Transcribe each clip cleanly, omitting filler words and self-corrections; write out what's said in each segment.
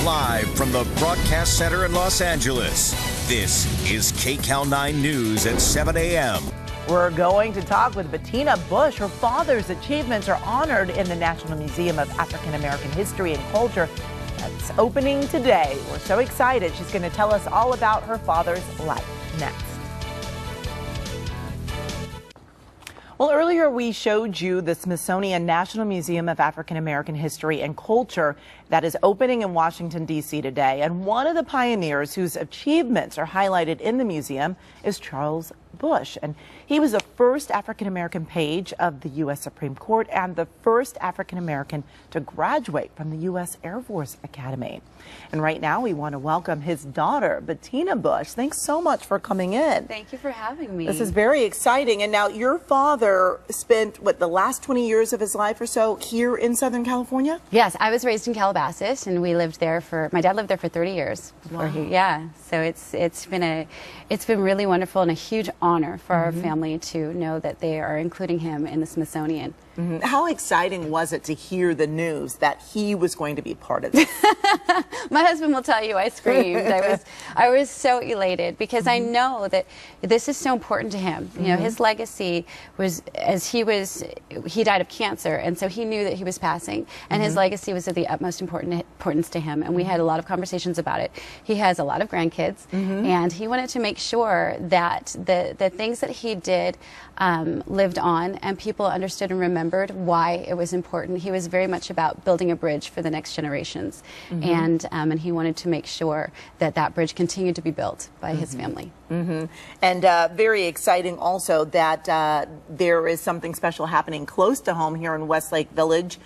Live from the Broadcast Center in Los Angeles, this is KCAL 9 News at 7 a.m. We're going to talk with Bettina Bush. Her father's achievements are honored in the National Museum of African American History and Culture. That's opening today. We're so excited. She's going to tell us all about her father's life next. Well, earlier we showed you the Smithsonian National Museum of African American History and Culture that is opening in Washington, D.C. today. And one of the pioneers whose achievements are highlighted in the museum is Charles Bush. And he was the first African American page of the U.S. Supreme Court and the first African American to graduate from the U.S. Air Force Academy. And right now we want to welcome his daughter, Bettina Bush. Thanks so much for coming in. Thank you for having me. This is very exciting. And now your father spent, what, the last 20 years of his life or so here in Southern California? Yes, I was raised in Calabasas, and we lived there my dad lived there for 30 years. Wow. Yeah, so it's been really wonderful and a huge honor for our family to know that they are including him in the Smithsonian. How exciting was it to hear the news that he was going to be part of this? My husband will tell you I screamed. I was so elated because I know that this is so important to him. You know, his legacy was, he died of cancer, and so he knew that he was passing, and his legacy was of the utmost importance to him, and we had a lot of conversations about it. He has a lot of grandkids, and he wanted to make sure that the things that he did lived on, and people understood and remembered why it was important. He was very much about building a bridge for the next generations, and he wanted to make sure that that bridge continued to be built by his family. And very exciting also that there is something special happening close to home here in Westlake Village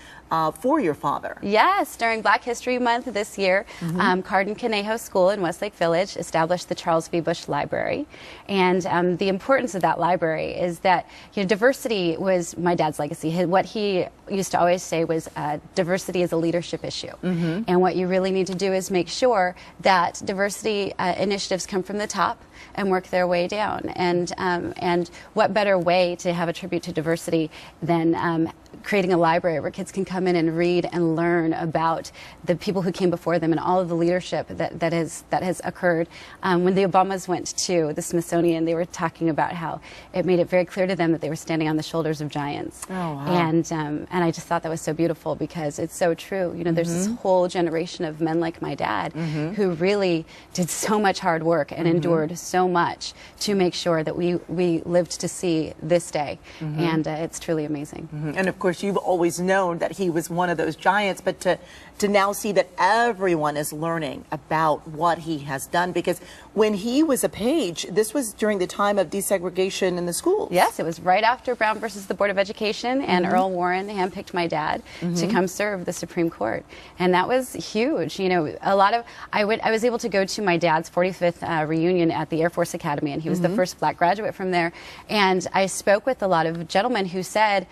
for your father. Yes, during Black History Month this year, Cardin Conejo School in Westlake Village established the Charles V. Bush Library. And the importance of that library is that, you know, diversity was my dad's legacy. What he used to always say was diversity is a leadership issue. And what you really need to do is make sure that diversity initiatives come from the top and work their way down. And what better way to have a tribute to diversity than creating a library where kids can come in and read and learn about the people who came before them and all of the leadership that has occurred. When the Obamas went to the Smithsonian, they were talking about how it made it very clear to them that they were standing on the shoulders of giants. Oh, wow. And I just thought that was so beautiful because it's so true. You know, there's this whole generation of men like my dad who really did so much hard work and endured so much to make sure that we lived to see this day. And it's truly amazing. And of course, you've always known that he was one of those giants, but to now see that everyone is learning about what he has done, because when he was a page, this was during the time of desegregation in the schools. Yes, it was right after Brown versus the Board of Education, and Earl Warren handpicked my dad to come serve the Supreme Court, and that was huge. You know, I was able to go to my dad's 45th reunion at the Air Force Academy, and he was the first black graduate from there, and I spoke with a lot of gentlemen who said,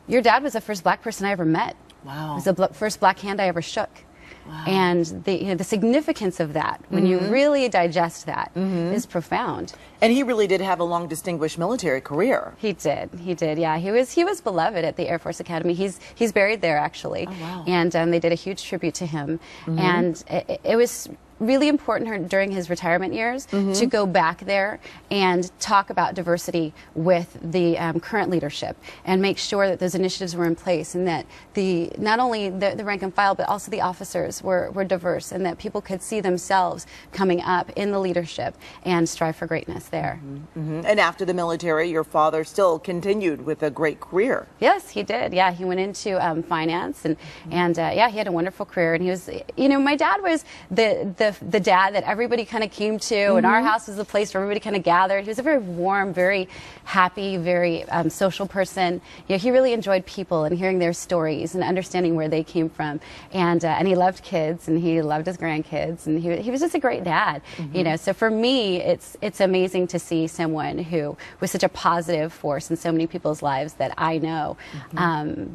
your dad was the first black person I ever met. Wow. He was the first black hand I ever shook. Wow. And the significance of that, when you really digest that, is profound. And he really did have a long, distinguished military career. He did, yeah. He was beloved at the Air Force Academy. He's buried there, actually. Oh, wow. And they did a huge tribute to him. And it was really important during his retirement years to go back there and talk about diversity with the current leadership and make sure that those initiatives were in place, and that not only the rank and file but also the officers were diverse, and that people could see themselves coming up in the leadership and strive for greatness there. And after the military, your father still continued with a great career. Yes, he did. Yeah, he went into finance, and yeah, he had a wonderful career. And he was, you know, my dad was the dad that everybody kind of came to, and our house was the place where everybody kind of gathered. He was a very warm, very happy, very social person. You know, he really enjoyed people and hearing their stories and understanding where they came from. And he loved kids, and he loved his grandkids, and he was just a great dad. You know, so for me, it's amazing to see someone who was such a positive force in so many people's lives that I know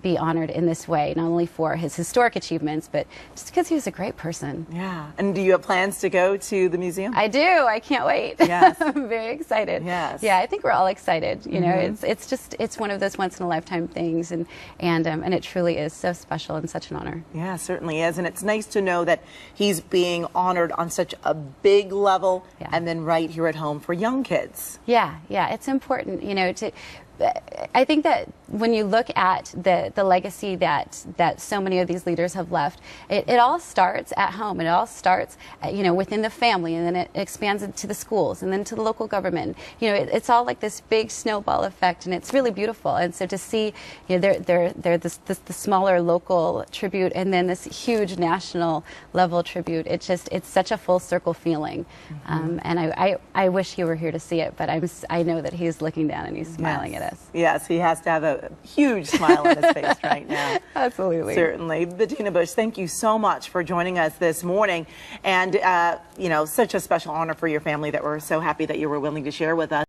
be honored in this way, not only for his historic achievements, but just because he was a great person. Yeah. And do you have have plans to go to the museum? I do. I can't wait. Yes. I'm very excited. Yes. Yeah, I think we're all excited. You know, it's one of those once in a lifetime things, and it truly is so special and such an honor. Yeah, certainly is. And it's nice to know that he's being honored on such a big level, and then right here at home for young kids. Yeah, it's important, you know, I think that when you look at the legacy that so many of these leaders have left, it all starts at home. It all starts, you know, within the family, and then it expands into the schools, and then to the local government. You know, it's all like this big snowball effect, and it's really beautiful. And so to see, you know, they're the smaller local tribute, and then this huge national level tribute. It's such a full circle feeling. And I wish you were here to see it, but I know that he's looking down and he's smiling at us. Yes, he has to have a huge smile on his face right now. Absolutely. Certainly. Bettina Bush, thank you so much for joining us this morning. And, you know, such a special honor for your family that we're so happy that you were willing to share with us.